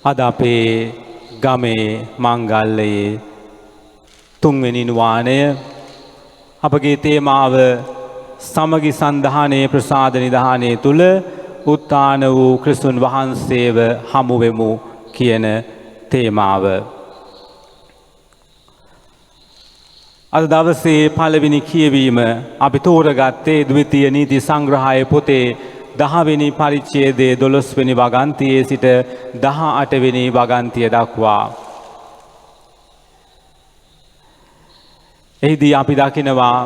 අද අපේ ගමේ මංගල්‍යයේ තුන්වෙනි නුවාණය අපගේ තේමාව සමගි සන්ධානයේ ප්‍රසාද නිධානයේ තුල උත්ථාන වූ ක්‍රිස්තුන් වහන්සේව හමු වෙමු කියන තේමාව. අද දවසේ පළවෙනි කියවීම අපි තෝරගත්තේ ද්විතීය නීති සංග්‍රහයේ පොතේ 10 වෙනි පරිච්ඡේදයේ 12 වෙනි වගන්තියේ සිට 18 වෙනි වගන්තිය දක්වා. එහිදී අපි දකිනවා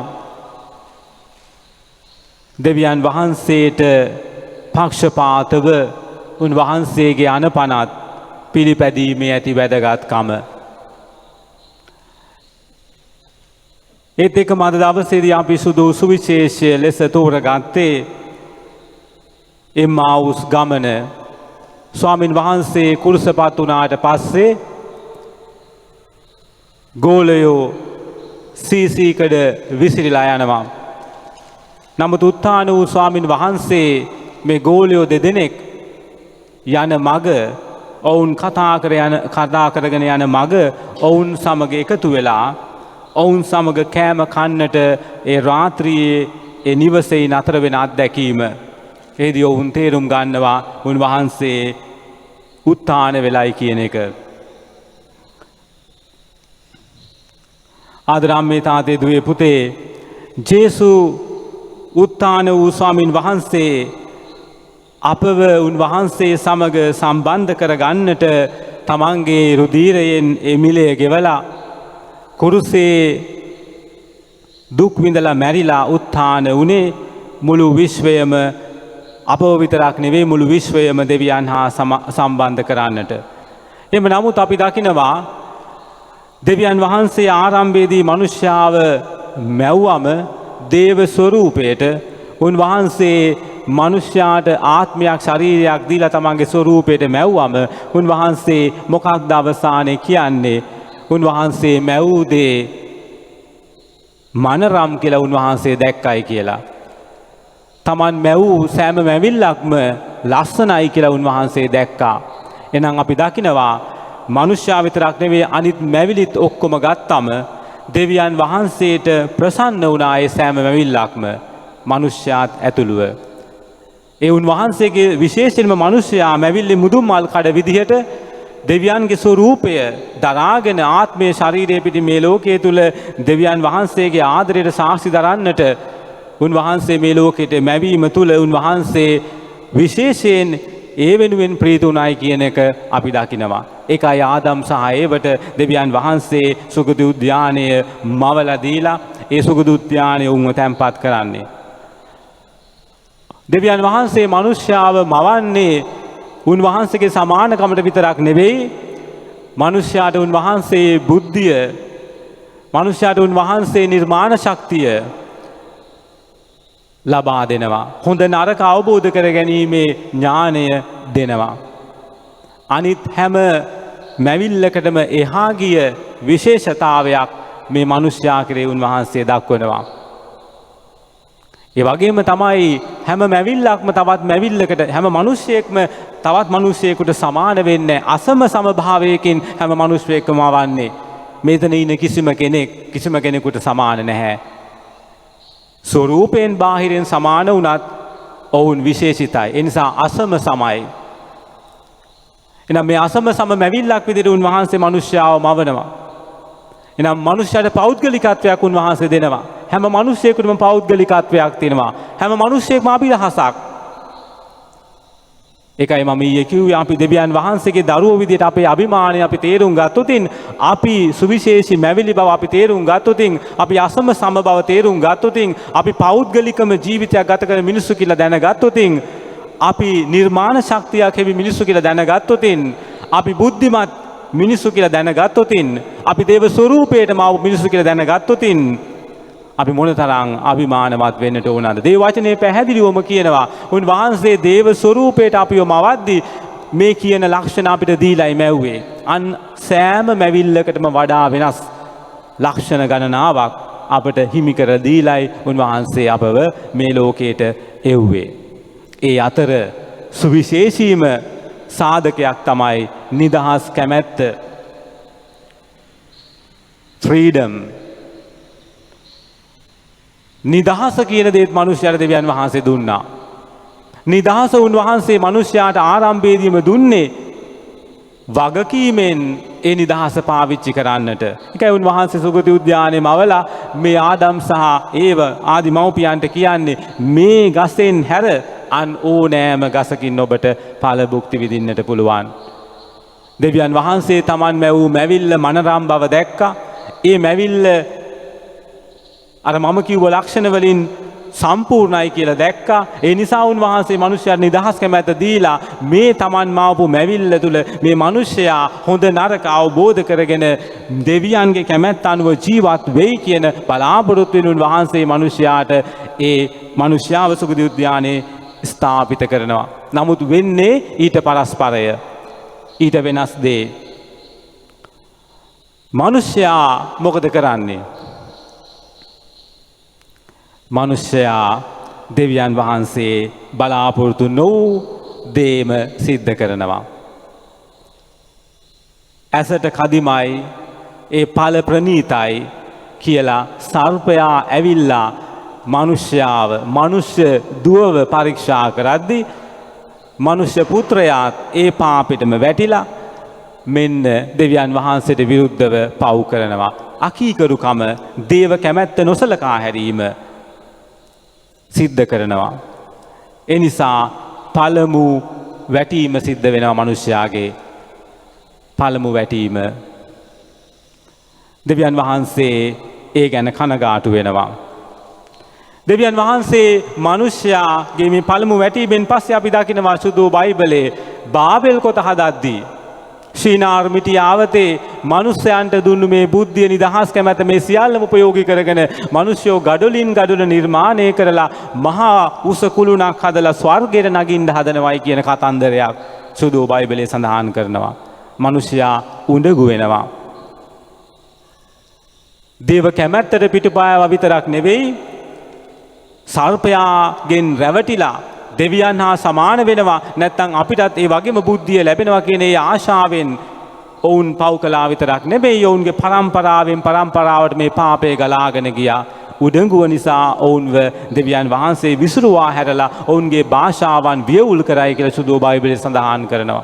දෙවියන් වහන්සේට පක්ෂපාතව උන්වහන්සේගේ අනපනත් පිළිපැදීමේ ඇති වැදගත්කම. ඒත් එක්කම අද දවසේදී අපි සුවිශේෂ ලෙස තෝරගත්තේ එම්මාවුස් ගමන. ස්වාමින් වහන්සේ කුරුසපත් වුණාට පස්සේ ගෝලයෝ සීසීකඩ විසිරිලා යනවා. නමුත් උත්ථාන වූ ස්වාමින් වහන්සේ මේ ගෝලයෝ දෙදෙනෙක් යන මග ඔවුන් කතා කරගෙන යන මග ඔවුන් සමග එකතු වෙලා ඔවුන් සමග කෑම කන්නට ඒ රාත්‍රියේ ඒ නිවසේ නතර වෙන අත්දැකීම. එහිදී ඔවුන් තේරුම් ගන්නවා උන්වහන්සේ උත්ථාන වෙලයි කියන එක. ආදරම්මේ තාතේ දුවේ පුතේ ජේසු උත්ථාන වූ ස්වාමින් වහන්සේ අපව උන්වහන්සේ සමග සම්බන්ධ කරගන්නට තමන්ගේ රුධීරයෙන් එමිලය ගෙවලා කුරුසේ දුක් විඳලා මැරිලා උත්ථාන වුණේ මුළු විශ්වයම අපව විතරක් නෙවෙයි මුළු විශ්වයම දෙවියන් හා සම්බන්ධ කරන්නට. එම නමුත් අපි දකිනවා දෙවියන් වහන්සේ ආරම්භයේදී මනුෂ්‍යාව මැව්වම දේව ස්වරූපයට උන්වහන්සේ මනුෂ්‍යයාට ආත්මයක් ශරීරයක් දීලා තමන්ගේ ස්වරූපයට මැව්වම උන්වහන්සේ මොකක්ද අවසානයේ කියන්නේ? උන්වහන්සේ මැවූ දේ මනරම් කියලා උන්වහන්සේ දැක්කයි කියලා. තමන් මැවූ සෑම මැවිල්ලක්ම ලස්සනයි කියලා උන්වහන්සේ දැක්කා. එහෙනම් අපි දකිනවා මනුෂ්‍යයා විතරක් නෙවෙයි අනිත් මැවිලිත් ඔක්කොම ගත්තම දෙවියන් වහන්සේට ප්‍රසන්න වුණා ඒ සෑම මැවිල්ලක්ම මනුෂ්‍යයාත් ඇතුළුව. ඒ උන්වහන්සේගේ විශේෂයෙන්ම මනුෂ්‍යයා මැවිල්ලේ මුදුන්මල් කඩ විදිහට දෙවියන්ගේ ස්වරූපය දරාගෙන ආත්මයේ ශරීරයේ පිටි මේ ලෝකයේ තුල දෙවියන් වහන්සේගේ ආදරයට සාක්ෂි දරන්නට උන්වහන්සේ මේ ලෝකෙට මැවීම තුල උන්වහන්සේ විශේෂයෙන් ඒ වෙනුවෙන් ප්‍රීත උනායි කියන එක අපි දකිනවා. ඒකයි ආදම් සහ ඒවට දෙවියන් වහන්සේ සුගති උද්‍යානය මවලා දීලා ඒ සුගති උද්‍යානය උන්ව තැන්පත් කරන්නේ. දෙවියන් වහන්සේ මිනිස්යාව මවන්නේ උන්වහන්සේගේ සමානකමට විතරක් නෙවෙයි මිනිස්යාට උන්වහන්සේ බුද්ධිය මිනිස්යාට උන්වහන්සේ නිර්මාණ ශක්තිය ලබා දෙනවා. හොඳ නරක අවබෝධ කර ගැනීමේ ඥානය දෙනවා. අනිත් හැම මැවිල්ලකටම එහා ගිය විශේෂතාවයක් මේ මිනිස්යා කෙරේ උන්වහන්සේ දක්වනවා. ඒ වගේම තමයි හැම මැවිල්ලක්ම තවත් මැවිල්ලකට හැම මිනිසෙක්ම තවත් මිනිසෙකුට සමාන වෙන්නේ අසම සමභාවයකින් හැම මිනිසෙක්ම වන්නේ. මෙතන ඉන්න කිසිම කෙනෙකුට සමාන නැහැ. ස්වරූපයෙන් බාහිරෙන් සමාන වුණත් ඔවුන් විශේෂිතයි. ඒ නිසා අසම සමයි. එහෙනම් මේ අසම සම මැවිල්ලක් විදිහට උන්වහන්සේ මිනිස්යාව මවනවා. එහෙනම් මිනිස්යාට පෞද්ගලිකත්වයක් උන්වහන්සේ දෙනවා. හැම මිනිසෙකුටම පෞද්ගලිකත්වයක් තියෙනවා. හැම මිනිසෙකම අභිරහසක්. ඒකයි මම ඊයේ කිව්වේ අපි දෙවියන් වහන්සේගේ දරුවෝ විදිහට අපේ අභිමානය අපි තේරුම් ගත්තොතින් අපි සුවිශේෂී මැවිලි බව අපි තේරුම් ගත්තොතින් අපි අසම සම බව තේරුම් ගත්තොතින් අපි පෞද්ගලිකම ජීවිතයක් ගත කරන මිනිස්සු කියලා දැනගත්තොතින් අපි නිර්මාණ ශක්තියක් හැවි මිනිස්සු කියලා දැනගත්තොතින් අපි බුද්ධිමත් මිනිස්සු කියලා දැනගත්තොතින් අපි දේව ස්වරූපයටම ආව මිනිස්සු කියලා දැනගත්තොතින් අපි මොනතරම් අභිමානවත් වෙන්නට ඕනද? දේව වචනේ පැහැදිලිවම කියනවා උන්වහන්සේ දේව ස්වරූපයට අපිව මවද්දී මේ කියන ලක්ෂණ අපිට දීලායි මැව්වේ. අන් සෑම මැවිල්ලකටම වඩා වෙනස් ලක්ෂණ ගණනාවක් අපට හිමි කර දීලායි උන්වහන්සේ අපව මේ ලෝකයට එව්වේ. ඒ අතර සුවිශේෂීම සාධකයක් තමයි නිදහස් කැමැත්ත. ෆ්‍රීඩම්. නිදහස කියන දේත් මනුෂ්‍යයාට දෙවියන් වහන්සේ දුන්නා. නිදහස උන්වහන්සේ මනුෂ්‍යයාට ආරම්භයේදීම දුන්නේ වගකීමෙන් ඒ නිදහස පාවිච්චි කරන්නට. ඒකයි උන්වහන්සේ සුගති උද්‍යානයේ මවලා මේ ආදම් සහ ඒව ආදි මව්පියන්ට කියන්නේ මේ ගසෙන් හැර අන් ඕනෑම ගසකින් ඔබට ඵල භුක්ති විඳින්නට පුළුවන්. දෙවියන් වහන්සේ Taman මැවූ මැවිල්ල මනරම් බව දැක්කා. ඒ මැවිල්ල අර මම කිව්ව ලක්ෂණ වලින් සම්පූර්ණයි කියලා දැක්කා. ඒ නිසා උන්වහන්සේ මිනිස්යාට නිදහස් කැමැත්ත දීලා මේ Taman මාවපු මැවිල්ල තුල මේ මිනිසයා හොඳ නරක අවබෝධ කරගෙන දෙවියන්ගේ කැමැත්ත අනුව ජීවත් වෙයි කියන බලාපොරොත්තු වෙන උන්වහන්සේ මිනිසයාට ඒ මිනිස්යාව සුගති උද්‍යානයේ ස්ථාපිත කරනවා. නමුත් වෙන්නේ ඊට පරස්පරය. ඊට වෙනස් දේ. මිනිසයා මොකද කරන්නේ? මිනිසයා දෙවියන් වහන්සේ බලාපොරොත්තු නොවූ දේම සිද්ධ කරනවා. ඇසට කදිමයි ඒ ඵල ප්‍රණීතයි කියලා සර්පයා ඇවිල්ලා මිනිස්යාව මනුෂ්‍ය දුවව පරීක්ෂා කරද්දී මනුෂ්‍ය පුත්‍රයාත් ඒ පාපෙටම වැටිලා මෙන්න දෙවියන් වහන්සේට විරුද්ධව පව් කරනවා. අකීකරුකම දේව කැමැත්ත නොසලකා හැරීම සිද්ධ කරනවා. ඒ නිසා පළමු වැටීම සිද්ධ වෙනවා මිනිස්යාගේ. පළමු වැටීම. දෙවියන් වහන්සේ ඒ ගැන කනගාටු වෙනවා. දෙවියන් වහන්සේ මිනිස්යාගේ මේ පළමු වැටීමෙන් පස්සේ අපි දකිනවා සුදු බයිබලයේ බාබෙල් කොට හදද්දී ශීනාර් මිටියාවතේ මිනිස්යන්ට දුන්නු මේ බුද්ධිය නිදහස් කැමැත්ත මේ සියල්ලම උපයෝගී කරගෙන මිනිස්යෝ ගඩොලින් ගඩොල නිර්මාණය කරලා මහා උස කුළුණක් හදලා ස්වර්ගයට නගින්න හදනවයි කියන කතන්දරයක් සුදු බයිබලයේ සඳහන් කරනවා. මිනිසයා උඬගු වෙනවා. දේව කැමැත්තට පිටුපායව විතරක් නෙවෙයි සර්පයාගෙන් රැවටිලා දෙවියන් හා සමාන වෙනවා. නැත්නම් අපිටත් ඒ වගේම බුද්ධිය ලැබෙනවා කියන ඒ ආශාවෙන් ඔවුන් පව් කළා විතරක් නෙවෙයි ඔවුන්ගේ පරම්පරාවෙන් පරම්පරාවට මේ පාපය ගලාගෙන ගියා. උඩඟුව නිසා ඔවුන්ව දෙවියන් වහන්සේ විසිරුවා හැරලා ඔවුන්ගේ භාෂාවන් වියවුල් කරයි කියලා සුදු බයිබලයේ සඳහන් කරනවා.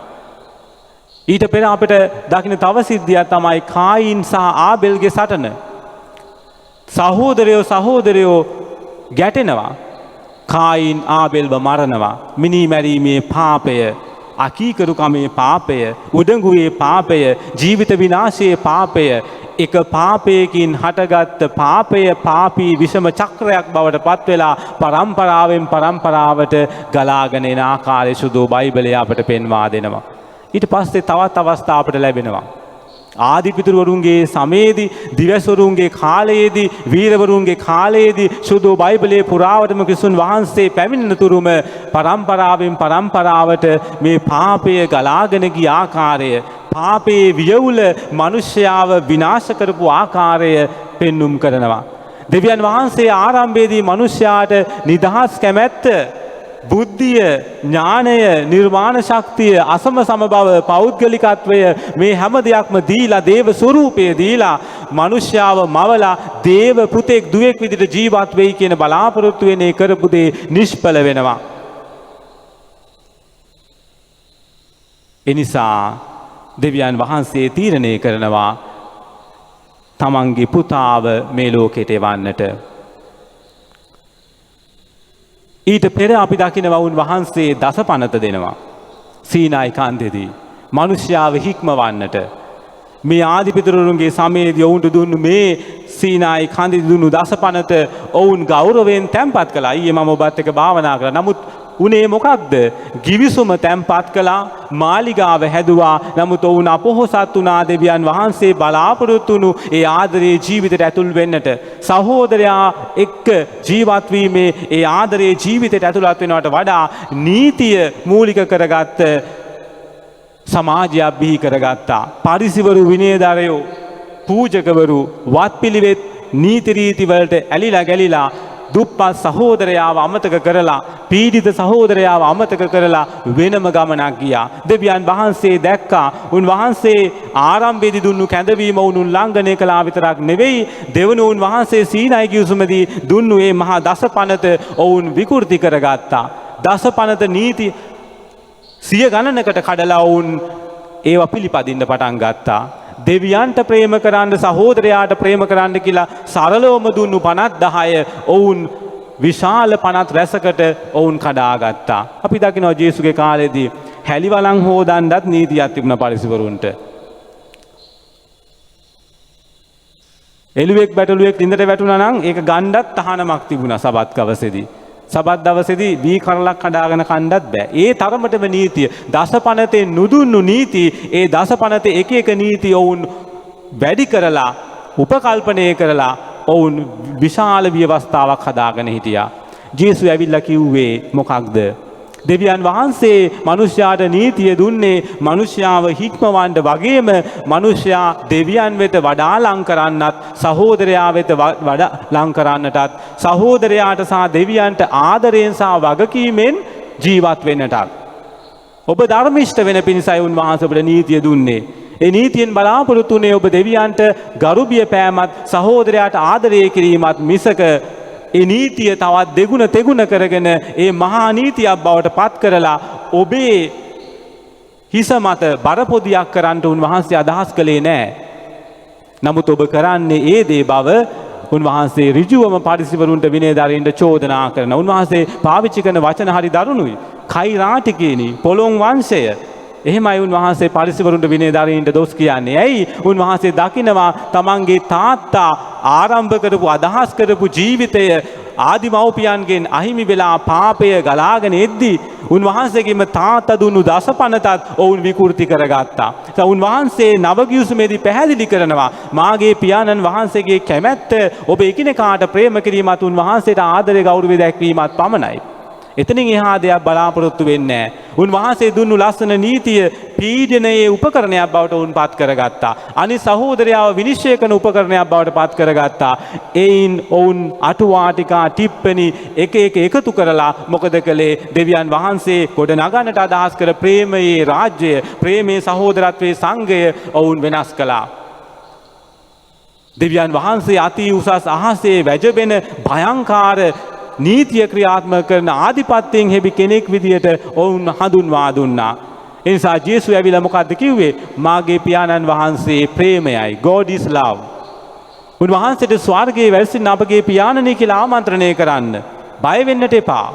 ඊට පෙර අපිට දකින්න තව සිද්ධියක් තමයි කායින් සහ ආබෙල්ගේ සටන. සහෝදරයෝ ගැටෙනවා. කායින් ආබෙල්ව මරනවා. මිනී මැරීමේ පාපය, අකීකරුකමේ පාපය, උඩඟුවේ පාපය, ජීවිත විනාශයේ පාපය, එක පාපයකින් හටගත්ත පාපය පාපී විෂම චක්‍රයක් බවට පත් වෙලා පරම්පරාවෙන් පරම්පරාවට ගලාගෙන එන ආකාරය සුදු බයිබලයේ අපට පෙන්වා දෙනවා. ඊට පස්සේ තවත් අවස්ථා අපට ලැබෙනවා. ආදිපිතෘවරුන්ගේ සමයේදී, දිවැස්වරුන්ගේ කාලයේදී, වීරවරුන්ගේ කාලයේදී සුදු බයිබලයේ පුරාවටම ක්‍රිස්තුන් වහන්සේ පැමිණෙන තුරුම පරම්පරාවෙන් පරම්පරාවට මේ පාපය ගලාගෙන ගිය ආකාරය, පාපයේ වියවුල මිනිස්යාව විනාශ කරපු ආකාරය පෙන්눔 කරනවා. දෙවියන් වහන්සේ ආරම්භයේදී මිනිස්යාට නිදහස් කැමැත්ත, බුද්ධිය, ඥානය, නිර්මාණ ශක්තිය, අසම සම බව, පෞද්ගලිකත්වය මේ හැම දෙයක්ම දීලා දේව ස්වරූපය දීලා මිනිස්යාව මවලා දේව පුතෙක් දුවෙක් විදිහට ජීවත් වෙයි කියන බලාපොරොත්තු වෙන්නේ කරපු දේ නිෂ්ඵල වෙනවා. එනිසා දෙවියන් වහන්සේ තීරණය කරනවා තමන්ගේ පුතාව මේ ලෝකෙට එවන්නට. ඊට පෙර අපි දකිනවා උන්වහන්සේ දසපනත දෙනවා. සීනායි කන්දේදී මිනිස්යාව හික්මවන්නට. මේ ආදිපිතෘවරුන්ගේ සමයේදී ඔවුන්ට දුන්නු මේ සීනායි කන්දේදී දුන්නු දසපනත ඔවුන් ගෞරවයෙන් තැන්පත් කළා. ඊයේ මම ඔබත් එක්ක භාවනා කරා. නමුත් උනේ මොකක්ද? ගිවිසුම තැන්පත් කළා, මාලිගාව හැදුවා. නමුත් ඔවුන් අපොහොසත් වුණා දෙවියන් වහන්සේ බලාපොරොත්තු වුණු ඒ ආදරයේ ජීවිතයට ඇතුල් වෙන්නට. සහෝදරයා එක්ක ජීවත් වීමේ ඒ ආදරයේ ජීවිතයට ඇතුළත් වෙනවට වඩා නීතිය මූලික කරගත්ත සමාජයක් බිහි කරගත්තා. පරිසිවරු, විනයදරයෝ, පූජකවරු වත්පිළිවෙත් නීති රීති වලට ඇලිලා ගැලිලා දුප්පත් සහෝදරයාව අමතක කරලා පීඩිත සහෝදරයාව අමතක කරලා වෙනම ගමනක් ගියා. දෙවියන් වහන්සේ දැක්කා උන්වහන්සේ ආරම්භයේදී දුන්නු කැඳවීම වුන් උල්ලංඝනය කළා විතරක් නෙවෙයි දෙවනුව උන්වහන්සේ සීනායි කිව්සුමදී දුන්නු මේ මහා දසපනත ඔවුන් විකෘති කරගත්තා. දසපනත නීති 100 ගණනකට කඩලා ඔවුන් ඒවා පිළිපදින්න පටන් ගත්තා. දෙවියන්ට ප්‍රේම කරන්න සහෝදරයාට ප්‍රේම කරන්න කියලා සරලවම දුන්නු 50 ඔවුන් විශාල 50 රැසකට ඔවුන් කඩාගත්තා. අපි දකිනවා ජේසුගේ කාලේදී හැලිවලන් හොදන්නත් නීතියක් තිබුණා පරිසවරුන්ට. එළුවෙක් බැටළුවෙක් ළිඳට වැටුණා නම් ඒක ගණ්ඩත් තහනමක් තිබුණා සබත් දවසේදී. සබත් දවසේදී වී කරලක් කඩාගෙන කණ්ඩත් බෑ. ඒ තරමටම නීතිය දසපනතේ නුදුන්නු නීති ඒ දසපනතේ එක එක නීති ඔවුන් වැඩි කරලා උපකල්පනය කරලා ඔවුන් විශාල ව්‍යවස්ථාවක් හදාගෙන හිටියා. ජේසුස් ඇවිල්ලා කිව්වේ මොකක්ද? දෙවියන් වහන්සේ මිනිස්යාට නීතිය දුන්නේ මිනිස්යාව හික්මවන්න වගේම මිනිස්යා දෙවියන් වෙත වඩා ලං කරන්නත් සහෝදරයා වෙත වඩා ලං කරන්නටත් සහෝදරයාට සහ දෙවියන්ට ආදරයෙන් සහ වගකීමෙන් ජීවත් වෙන්නටත් ඔබ ධර්මිෂ්ඨ වෙන පිණිසයි උන්වහන්සේ ඔබට නීතිය දුන්නේ. ඒ නීතියෙන් බලාපොරොත්තු වෙන්නේ ඔබ දෙවියන්ට ගරුබිය පෑමත් සහෝදරයාට ආදරය කිරීමත් මිසක ඒ නීතිය තවත් දෙගුණ තෙගුණ කරගෙන ඒ මහා නීතියක් බවට පත් කරලා ඔබේ හිස මත බරපොදියක් කරන්නට උන්වහන්සේ අදහස් කළේ නැහැ. නමුත් ඔබ කරන්නේ ඒ දේ බව උන්වහන්සේ ඍජුවම පරිසවරුන්ට විනයදරින්ට චෝදනා කරන. උන්වහන්සේ පාවිච්චි කරන වචන හරි දරුණුයි. කෛරාටිකේනි පොළොන් වංශය. එහෙමයි උන්වහන්සේ පරිසවරුන්ට විනයදරින්ට දොස් කියන්නේ. ඇයි? උන්වහන්සේ දකිනවා තමන්ගේ තාත්තා ආරම්භ කරපු අදහස් කරපු ජීවිතය ආදිමව්පියන්ගෙන් අහිමි වෙලා පාපය ගලාගෙන එද්දී උන්වහන්සේගේම තාත්තා දුන්නු දසපනතත් ඔවුන් විකෘති කරගත්තා. උන්වහන්සේ නවගිවිසුමේදී පැහැදිලි කරනවා මාගේ පියාණන් වහන්සේගේ කැමැත්ත ඔබ එකිනෙකාට ප්‍රේම කිරීමත් උන්වහන්සේට ආදරය ගෞරවය දැක්වීමත් පමණයි. එතනින් එහා දෙයක් බලාපොරොත්තු වෙන්නේ නැහැ. උන්වහන්සේ දුන්නු ලස්සන නීතිය පීඩනයේ උපකරණයක් බවට උන් පත් කරගත්තා. අනිත් සහෝදරයාව විනිශ්චය කරන උපකරණයක් බවට පත් කරගත්තා. එයින් ඔවුන් අටුවාටිකා ටිප්පණි එක එක එකතු කරලා මොකද කළේ? දෙවියන් වහන්සේ ගොඩ නගන්නට අදහස් කර ප්‍රේමයේ රාජ්‍යය, ප්‍රේමයේ සහෝදරත්වයේ සංඝය ඔවුන් වෙනස් කළා. දෙවියන් වහන්සේ අති උසස් අහසේ වැජබෙන භයංකාර නීතිය ක්‍රියාත්මක කරන ආධිපත්‍යයෙන් හෙබි කෙනෙක් විදියට ඔවුන් හඳුන්වා දුන්නා. ඒ නිසා ජේසුස් ඇවිල්ලා මොකද්ද කිව්වේ? මාගේ පියාණන් වහන්සේ ප්‍රේමයයි. God is love. උන්වහන්සේට ස්වර්ගයේ වැසින අපගේ පියාණනි කියලා ආමන්ත්‍රණය කරන්න. බය වෙන්නට එපා.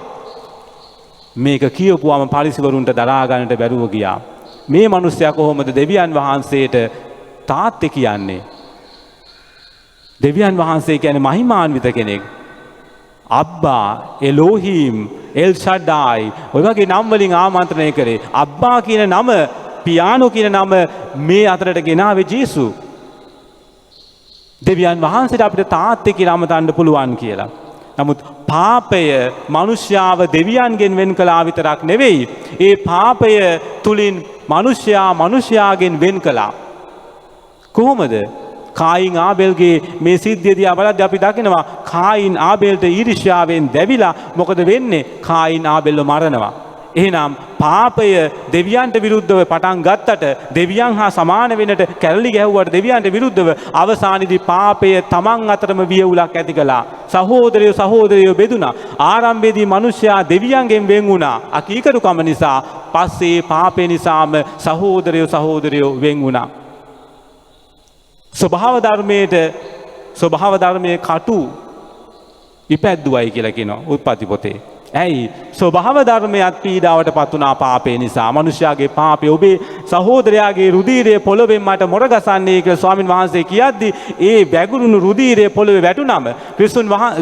මේක කියවුවාම පරිසවරුන්ට දරා ගන්නට බැරුව ගියා. මේ මිනිස්සයා කොහොමද දෙවියන් වහන්සේට තාත්තේ කියන්නේ? දෙවියන් වහන්සේ කියන්නේ මහිමාන්විත කෙනෙක්. අබ්බා, එලෝහිම්, එල් ෂඩ්ඩායි ඔය වගේ නම් වලින් ආමන්ත්‍රණය කරේ. අබ්බා කියන නම, පියානෝ කියන නම මේ අතරට ගෙනාවේ ජේසුස්. දෙවියන් වහන්සේට අපිට තාත්තේ කියලා අමතන්න පුළුවන් කියලා. නමුත් පාපය මිනිස්යාව දෙවියන්ගෙන් වෙන් කළා විතරක් නෙවෙයි. ඒ පාපය තුලින් මිනිස්යාගෙන් වෙන් කළා. කොහොමද? කායින් ආබෙල්ගේ මේ සිද්ධියදී අපලද්දී අපි දකිනවා කායින් ආබෙල්ට ඊර්ෂ්‍යාවෙන් දැවිලා මොකද වෙන්නේ? කායින් ආබෙල්ව මරනවා. එහෙනම් පාපය දෙවියන්ට විරුද්ධව පටන් ගත්තට දෙවියන් හා සමාන වෙන්නට කැරලි ගැහුවට දෙවියන්ට විරුද්ධව අවසානයේදී පාපය තමන් අතරම වියවුලක් ඇති කළා. සහෝදරයෝ බෙදුණා. ආරම්භයේදී මිනිසයා දෙවියන්ගෙන් වෙන් වුණා. අකීකරුකම නිසා. පස්සේ පාපේ නිසාම සහෝදරයෝ වෙන් වුණා. ස්වභාව ධර්මයේ කටු ඉපැද්දුවයි කියලා කියනවා උත්පත්ති පොතේ. ඇයි? ස්වභාව ධර්මයක් පීඩාවට පත් වුණා පාපේ නිසා. මිනිස්යාගේ පාපේ ඔබේ සහෝදරයාගේ රුධීරය පොළොවෙන් මට මොර ගසන්නේ කියලා ස්වාමින් වහන්සේ කියද්දි ඒ වැගුරුණු රුධීරය පොළොවේ වැටුනම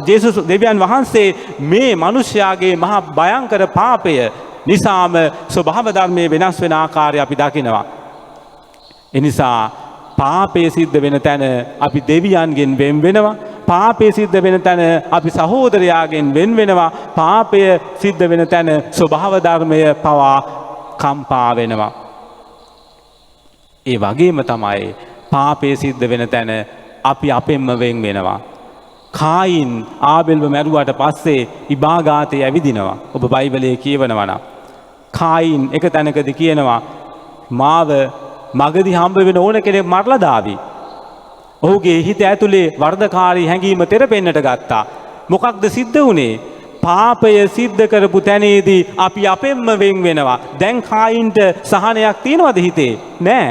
ජේසුස් දෙවියන් වහන්සේ මේ මිනිස්යාගේ මහා භයංකර පාපය නිසාම ස්වභාව ධර්මයේ වෙනස් වෙන ආකාරය අපි දකිනවා. එනිසා පාපේ සිද්ධ වෙන තැන අපි දෙවියන්ගෙන් වෙන් වෙනවා. පාපේ සිද්ධ වෙන තැන අපි සහෝදරයාගෙන් වෙන් වෙනවා. පාපය සිද්ධ වෙන තැන ස්වභාව ධර්මය පවා කම්පා වෙනවා. ඒ වගේම තමයි පාපේ සිද්ධ වෙන තැන අපි අපෙන්ම වෙන් වෙනවා. කායින් ආබෙල්ව මැරුවාට පස්සේ ඉබාගාතේ ඇවිදිනවා. ඔබ බයිබලයේ කියවනවා නම් කායින් එක තැනකදී කියනවා මාව මගදී හම්බ වෙන ඕන කෙනෙක් මරලා දාවි. ඔහුගේ හිත ඇතුලේ වර්ධකාරී හැඟීම තෙරපෙන්නට ගත්තා. මොකක්ද සිද්ධ වුනේ? පාපය සිද්ධ කරපු තැනේදී අපි අපෙන්ම වෙන් වෙනවා. දැන් කායින්ට සහනයක් තියනවද හිතේ? නෑ.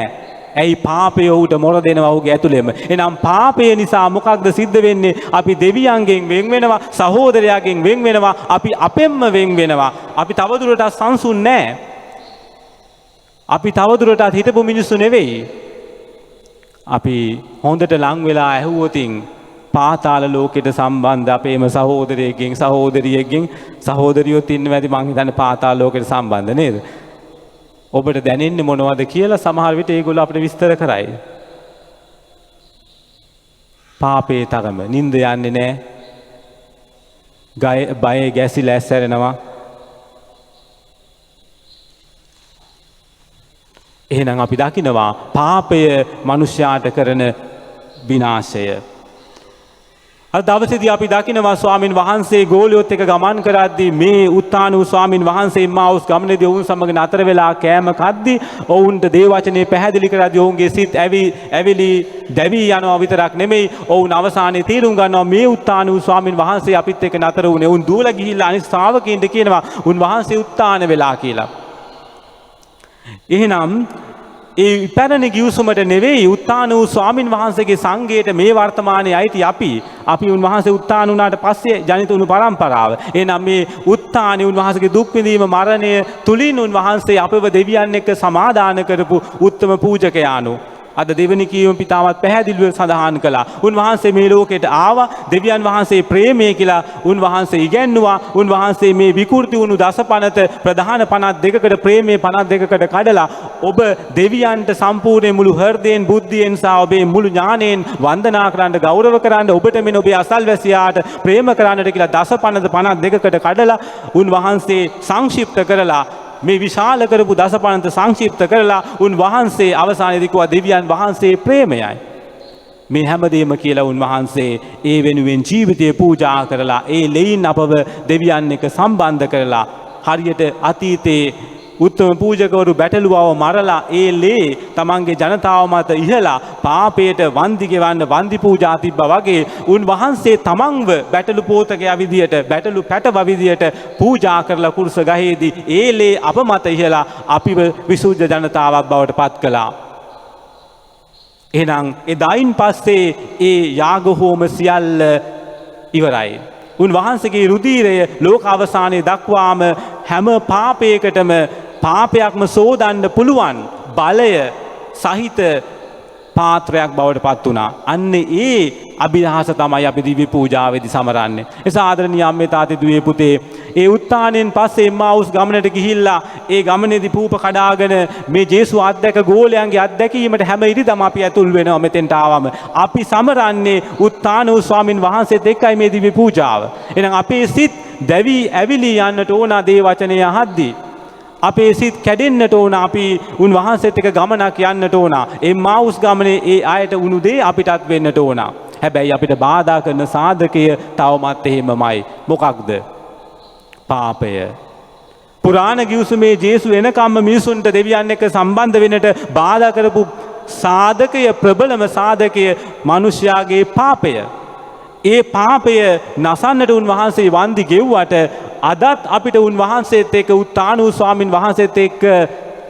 ඇයි? පාපය ඔහුට මොර දෙනවා ඔහුගේ ඇතුළෙම. එනම් පාපය නිසා මොකක්ද සිද්ධ වෙන්නේ? අපි දෙවියන්ගෙන් වෙන් වෙනවා, සහෝදරයාගෙන් වෙන් වෙනවා, අපි අපෙන්ම වෙන් වෙනවා. අපි තවදුරටත් සංසුන් නෑ. අපි තවදුරටත් හිටපු මිනිස්සු නෙවෙයි. අපි හොඳට ලං වෙලා ඇහුවොතින් පාතාල ලෝකෙට සම්බන්ධ අපේම සහෝදරයෙක්ගෙන් සහෝදරියෙක්ගෙන් සහෝදරියොත් ඉන්න වැඩි මං හිතන්නේ පාතාල ලෝකෙට සම්බන්ධ නේද? ඔබට දැනෙන්නේ මොනවද කියලා සමහර විට ඒගොල්ලෝ අපිට විස්තර කරයි. පාපේ තරම නිින්ද යන්නේ නැහැ. බය ගැසිලා ඇස්සරෙනවා. එහෙනම් අපි දකිනවා පාපය මනුෂ්‍යයාට කරන විනාශය. අද දවසේදී අපි දකිනවා ස්වාමින් වහන්සේ ගෝලියොත් එක ගමන් කරද්දී මේ උත්තාන වූ ස්වාමින් වහන්සේ එම්මාවුස් ගමනේදී ඔවුන් සමග නතර වෙලා කෑම කද්දී ඔවුන්ට දේ වචනේ පැහැදිලි කරද්දී ඔවුන්ගේ සිත් ඇවිලි දැවි යනවා විතරක් නෙමෙයි ඔවුන් අවසානයේ තීරුම් ගන්නවා මේ උත්තාන වූ ස්වාමින් වහන්සේ අපිත් එක්ක නතර වුණේ. ඔවුන් දූල ගිහිල්ලා අනිත් ශ්‍රාවකයන්ට කියනවා උන් වහන්සේ උත්තාන වෙලා කියලා. එහෙනම් ඒ පැරණි ගිවිසුමට නෙවෙයි උත්තාන වූ ස්වාමින් වහන්සේගේ සංඝයට මේ වර්තමානයේ අයිති අපි උන්වහන්සේ උත්තාන වුණාට පස්සේ ජනිත වුණු පරම්පරාව. එහෙනම් මේ උත්තානේ උන්වහන්සේගේ දුක් විඳීම මරණය තුලින් උන්වහන්සේ අපව දෙවියන් එක්ක සමාදාන කරපු උත්තම පූජකයාණෝ. අද දෙවෙනි කියවීම පිටාවත් පැහැදිලිව සඳහන් කළා. උන්වහන්සේ මේ ලෝකෙට ආවා. දෙවියන් වහන්සේ ප්‍රේමය කියලා උන්වහන්සේ ඉගැන්නුවා. උන්වහන්සේ මේ විකෘති වුණු දසපනත ප්‍රධාන 52කට ප්‍රේමයේ 52කට කඩලා ඔබ දෙවියන්ට සම්පූර්ණ මුළු හෘදයෙන් බුද්ධියෙන් සහ ඔබේ මුළු ඥාණයෙන් වන්දනා කරන්න ගෞරව කරන්න ඔබට මෙන්න ඔබේ අසල්වැසියාට ප්‍රේම කරන්නට කියලා දසපනත 52කට කඩලා උන්වහන්සේ සංක්ෂිප්ත කරලා මේ විශාල කරපු දසපනත සංක්ෂිප්ත කරලා උන්වහන්සේ අවසානයේදී කිව්වා දෙවියන් වහන්සේ ප්‍රේමයයි. මේ හැමදේම කියලා උන්වහන්සේ ඒ වෙනුවෙන් ජීවිතය පූජා කරලා ඒ ලෙයින් අපව දෙවියන් එක්ක සම්බන්ධ කරලා හරියට අතීතයේ උත්තම පූජකවරු බැටළුවව මරලා ඒ ලේ තමන්ගේ ජනතාව මත ඉහලා පාපයට වන්දි ගෙවන්න වන්දි පූජා තිබ්බා වගේ උන්වහන්සේ තමන්ව බැටළු පෝතකයා විදියට බැටළු පැටව විදියට පූජා කරලා කුරුස ගහේදී ඒ ලේ අප මත ඉහලා අපිව විසුද්ධ ජනතාවක් බවට පත් කළා. එහෙනම් එදායින් පස්සේ ඒ යාග හෝම සියල්ල ඉවරයි. උන්වහන්සේගේ රුධිරය ලෝක අවසානයේ දක්වාම හැම පාපයකටම පාපයක්ම සෝදන්න පුළුවන් බලය සහිත පාත්‍රයක් බවට පත් වුණා. අන්න ඒ අභිලාෂ තමයි අපි දිව්‍ය පූජාවේදී සමරන්නේ. ඒ ආදරණීය අම්මේ තාත්තේ දුවේ පුතේ ඒ උත්තානෙන් පස්සේ එම්මාවුස් ගමනට ගිහිල්ලා ඒ ගමනේදී පූප කඩාගෙන මේ ජේසුස් අත්දැක ගෝලයන්ගේ අත්දැකීමට හැම ඉරිදම අපි ඇතුල් වෙනවා. මෙතෙන්ට ආවම අපි සමරන්නේ උත්තාන වූ ස්වාමින් වහන්සේත් එක්කයි මේ දිව්‍ය පූජාව. එහෙනම් අපේ සිත් දැවි ඇවිලි යන්නට ඕන දේ වචනය අහද්දී. අපේ සිත් කැඩෙන්නට ඕන. අපි උන්වහන්සේත් එක්ක ගමනක් යන්නට ඕන. එම්මාවුස් ගමනේ ඒ අයට උණු දේ අපිටත් වෙන්නට ඕන. හැබැයි අපිට බාධා කරන සාධකය තවමත් එහෙමමයි. මොකක්ද? පාපය. පුරාණ ගිවිසුමේ ජේසු එනකම්ම මිනිසුන්ට දෙවියන් එක්ක සම්බන්ධ වෙන්නට බාධා කරපු සාධකය ප්‍රබලම සාධකය මිනිස්යාගේ පාපය. ඒ පාපය නසන්නට උන්වහන්සේ වන්දි ගෙව්වට අදත් අපිට උන්වහන්සේත් එක්ක උත්තාන වූ ස්වාමින් වහන්සේත් එක්ක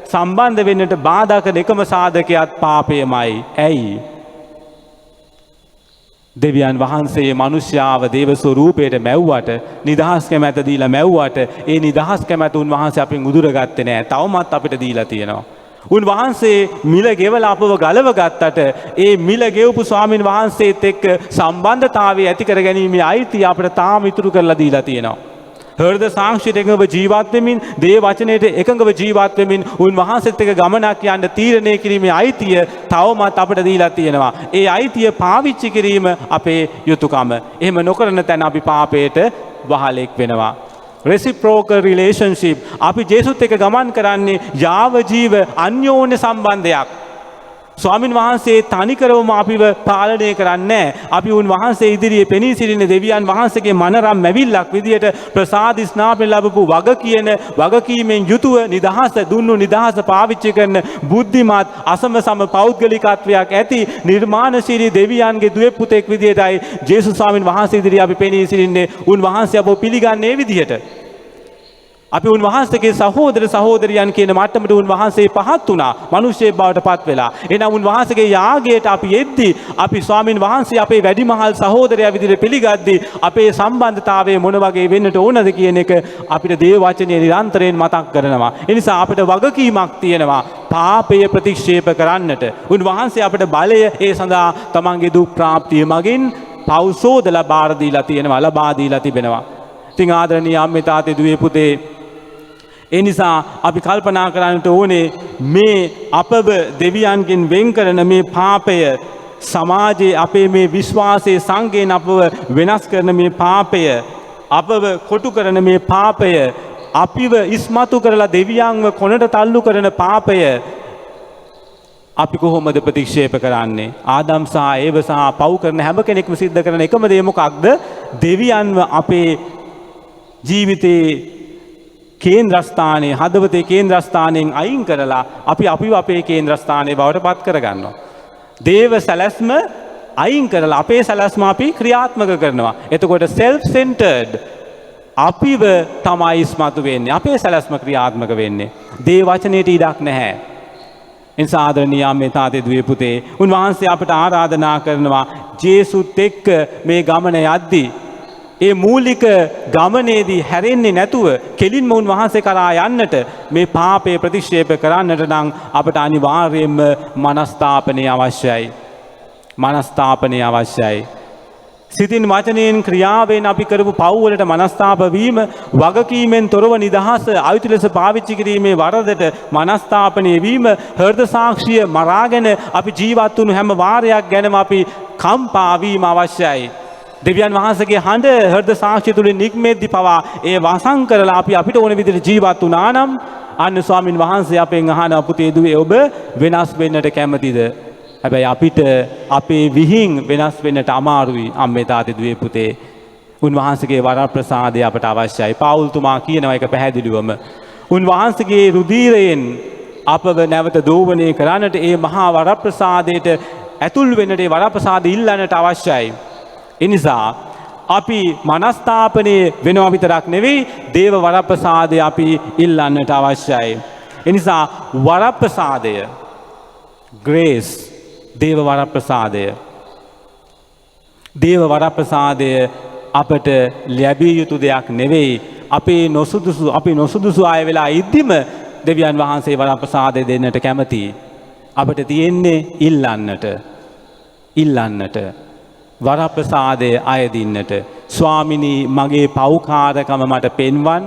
සම්බන්ධ වෙන්නට බාධා කරන එකම සාධකයක් පාපයමයි. ඇයි? දෙවියන් වහන්සේ මිනිස්යාව දේව ස්වරූපයට මැව්වට නිදහස් කැමැත දීලා මැව්වට ඒ නිදහස් කැමැත උන්වහන්සේ අපෙන් උදුරගත්තේ නැහැ. තවමත් අපිට දීලා තියෙනවා. උන්වහන්සේ මිල ගෙවලා අපව ගලව ගත්තට ඒ මිල ගෙවපු ස්වාමින් වහන්සේත් එක්ක සම්බන්ධතාවය ඇති කර ගැනීමේ අයිතිය අපිට තාම ඉතුරු කරලා දීලා තියෙනවා. හෘද සාක්ෂියට එකඟව ජීවත් වෙමින් දේ වචනයට එකඟව ජීවත් වෙමින් උන්වහන්සේත් එක්ක ගමනක් යන්න තීරණය කිරීමේ අයිතිය තවමත් අපිට දීලා තියෙනවා. ඒ අයිතිය පාවිච්චි කිරීම අපේ යුතුයකම. එහෙම නොකරන තැන අපි පාපයට වහලෙක් වෙනවා. reciprocal relationship අපි ජේසුත් එක්ක ගමන් කරන්නේ යාව ජීව අන්‍යෝන්‍ය සම්බන්ධයක්. ස්වාමින් වහන්සේ තනිකරවම අපිව පාලනය කරන්නේ නැහැ. අපි උන්වහන්සේ ඉදිරියේ පෙනී සිටින දෙවියන් වහන්සේගේ මනරම් මැවිල්ලක් විදියට ප්‍රසාද ස්නාපන ලැබපු වගකීමෙන් යුතුව නිදහස දුන්නු නිදහස පාවිච්චි කරන බුද්ධිමත් අසමසම පෞද්ගලිකත්වයක් ඇති නිර්මාණශීලී දෙවියන්ගේ දුවේ පුතෙක් විදියටයි ජේසුස් ස්වාමින් වහන්සේ ඉදිරියේ අපි පෙනී සිටින්නේ. උන්වහන්සේ අපව පිළිගන්නේ මේ විදියට. අපි උන්වහන්සේගේ සහෝදර සහෝදරියන් කියන මට්ටමට උන්වහන්සේ පහත් වුණා. මිනිස්සේ බවට පත් වෙලා. එහෙනම් උන්වහන්සේගේ යාගයට අපි යෙද්දී අපි ස්වාමින් වහන්සේ අපේ වැඩිමහල් සහෝදරයා විදිහට පිළිගද්දී අපේ සම්බන්ධතාවය මොන වගේ වෙන්නට ඕනද කියන එක අපිට දේව වචනේ නිරන්තරයෙන් මතක් කරනවා. ඒ නිසා අපිට වගකීමක් තියෙනවා පාපය ප්‍රතික්ෂේප කරන්නට. උන්වහන්සේ අපිට බලය ඒ සඳහා තමන්ගේ දුක් ප්‍රාප්තිය මගින් පෞසෝදලා බාර දීලා තියෙනවා, ලබා දීලා තිබෙනවා. ඉතින් ආදරණීය අම්මේ තාත්තේ දුවේ පුතේ, ඒ නිසා අපි කල්පනා කරන්නට ඕනේ මේ අපව දෙවියන්ගෙන් වෙන් කරන මේ පාපය, සමාජයේ අපේ මේ විශ්වාසයේ සංගයෙන් අපව වෙනස් කරන මේ පාපය, අපව කොටු කරන මේ පාපය, අපිව ඉස්මතු කරලා දෙවියන්ව කොනට තල්ලු කරන පාපය අපි කොහොමද ප්‍රතික්ෂේප කරන්නේ? ආදම් සහ ඒව සහ පව් කරන හැම කෙනෙක්ම සිද්ධ කරන එකම දේ මොකක්ද? දෙවියන්ව අපේ ජීවිතේ කේන්ද්‍රස්ථානයේ හදවතේ කේන්ද්‍රස්ථානයෙන් අයින් කරලා අපි අපේ කේන්ද්‍රස්ථානයේ බවට පත් කරගන්නවා. දේව සැලැස්ම අයින් කරලා අපේ සැලැස්ම අපි ක්‍රියාත්මක කරනවා. එතකොට self centered අපිව තමයි ඉස්මතු වෙන්නේ. අපේ සැලැස්ම ක්‍රියාත්මක වෙන්නේ. දේව වචනේට ඉඩක් නැහැ. එනිසා ආදරණීය අම්මේ තාත්තේ දුවේ පුතේ, උන්වහන්සේ අපට ආරාධනා කරනවා ජේසුත් එක්ක මේ ගමන යද්දී ඒ මූලික ගමනේදී හැරෙන්නේ නැතුව කෙලින්ම උන්වහන්සේ කරා යන්නට, මේ පාපය ප්‍රතික්ෂේප කරන්නට නම් අපට අනිවාර්යයෙන්ම මනස්ථාපනය අවශ්‍යයි. මනස්ථාපනය අවශ්‍යයි. සිතින් වචනයෙන් ක්‍රියාවෙන් අපි කරපු පව් වලට මනස්ථාප වීම, වගකීමෙන් තොරව නිදහස අයුතු ලෙස පාවිච්චි කිරීමේ වරදට මනස්ථාපනය වීම, හෘද සාක්ෂිය මරාගෙන අපි ජීවත් වුණු හැම වාරයක් ගැනම අපි කම්පා වීම අවශ්‍යයි. දෙවියන් වහන්සේගේ හඬ හෘද සාක්ෂිය තුලින් නික්මෙද්දී පවා ඒ වසං කරලා අපි අපිට ඕන විදිහට ජීවත් වුණා නම් අන්න ස්වාමින් වහන්සේ අපෙන් අහනවා පුතේ දුවේ ඔබ වෙනස් වෙන්නට කැමතිද? හැබැයි අපිට අපේ විහිං වෙනස් වෙන්නට අමාරුයි අම්මේ තාත්තේ දුවේ පුතේ. උන්වහන්සේගේ වරප්‍රසාදය අපට අවශ්‍යයි. පාවුල්තුමා කියනවා ඒක පැහැදිලිවම. උන්වහන්සේගේ රුධිරයෙන් අපව නැවත දෝවණය කරන්නට ඒ මහා වරප්‍රසාදයට ඇතුල් වෙන්නට ඒ වරප්‍රසාද ඉල්ලන්නට අවශ්‍යයි. එනිසා අපි මනස්ථාපනය වෙනවා විතරක් නෙවෙයි, දේව වරප්‍රසාදය අපි ඉල්ලන්නට අවශ්‍යයි. එනිසා වරප්‍රසාදය, ග්‍රේස්, දේව වරප්‍රසාදය, දේව වරප්‍රසාදය අපට ලැබිය යුතු දෙයක් නෙවෙයි. අපි නොසුදුසු අය වෙලා ඉද්දිම දෙවියන් වහන්සේ වරප්‍රසාදය දෙන්නට කැමතියි. අපට තියෙන්නේ ඉල්ලන්නට වරප්‍රසාදය අයදින්නට. ස්වාමිනී මගේ පෞකාරකම මට පෙන්වන්,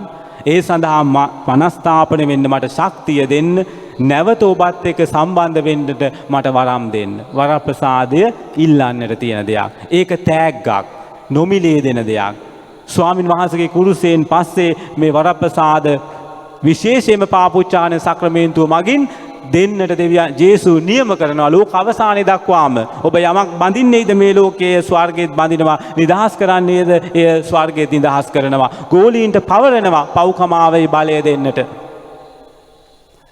ඒ සඳහා මනස්ථාපන වෙන්න මට ශක්තිය දෙන්න, නැවත ඔබත් එක්ක සම්බන්ධ වෙන්නට මට වරම් දෙන්න. වරප්‍රසාදය ඉල්ලන්නට තියෙන දෙයක්. ඒක තෑග්ගක්, නොමිලේ දෙන දෙයක්. ස්වාමින් වහන්සේගේ කුරුසයෙන් පස්සේ මේ වරප්‍රසාද විශේෂයෙන්ම පාපුච්චාන සක්‍රමේන්තුව මගින් දෙන්නට දෙවියන් ජේසු නියම කරනවා. ලෝක අවසානයේ දක්වාම ඔබ යමක් බඳින්නේද මේ ලෝකයේ ස්වර්ගයේත් බඳිනවා, නිදහස් කරන්නේද එය ස්වර්ගයේත් නිදහස් කරනවා, ගෝලීන්ට පවරනවා පව්කමාවේ බලය දෙන්නට.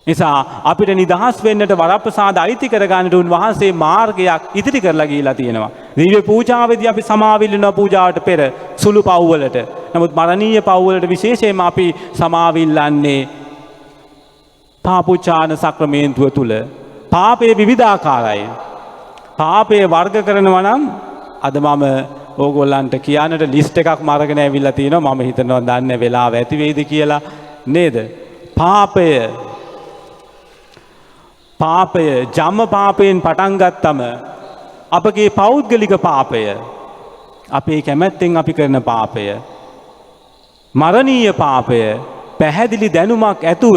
නිසා අපිට නිදහස් වෙන්නට වරප්‍රසාද අයිති කරගන්නට උන්වහන්සේ මාර්ගයක් ඉදිරි කරලා ගිහිලා තියෙනවා. දිව්‍ය පූජාවේදී අපි සමාවිල්ලනවා පූජාවට පෙර සුළු පව්වලට. නමුත් මරණීය පව්වලට විශේෂයෙන්ම අපි සමාවිල්ලන්නේ පාපුච්චාන සක්‍රමේන්තුව තුල. පාපයේ විවිධාකාරයි. පාපයේ වර්ග කරනවා නම් අද මම ඕගොල්ලන්ට කියන්නට ලිස්ට් එකක් අරගෙන ඇවිල්ලා තිනවා. මම හිතනවා දන්නේ වෙලාව ඇති වෙයිද කියලා නේද? පාපය ජම්ම පාපයෙන් පටන් ගත්තම අපගේ පෞද්ගලික පාපය, අපේ කැමැත්තෙන් අපි කරන පාපය, මරණීය පාපය, පැහැදිලි දැනුමක් ඇතුව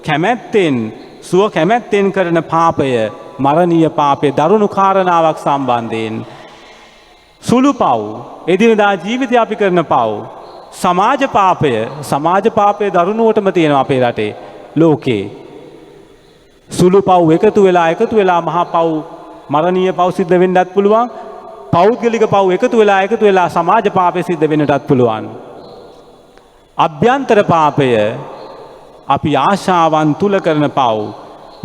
කැමැත්තෙන් කරන පාපය, මරණීය පාපය, දරුණු කාරණාවක් සම්බන්ධයෙන්, සුළු පව්, එදිනදා ජීවිතය අපි කරන පව්, සමාජ පාපය දරුණුවටම තියෙනවා අපේ රටේ ලෝකේ. සුළු පව් එකතු වෙලා මහා පව් මරණීය පව් සිද්ධ වෙන්නත් පුළුවන්. පෞද්ගලික පව් එකතු වෙලා සමාජ පාපය සිද්ධ වෙන්නටත් පුළුවන්. අභ්‍යන්තර පාපය අපි ආශාවන් තුල කරන පව්,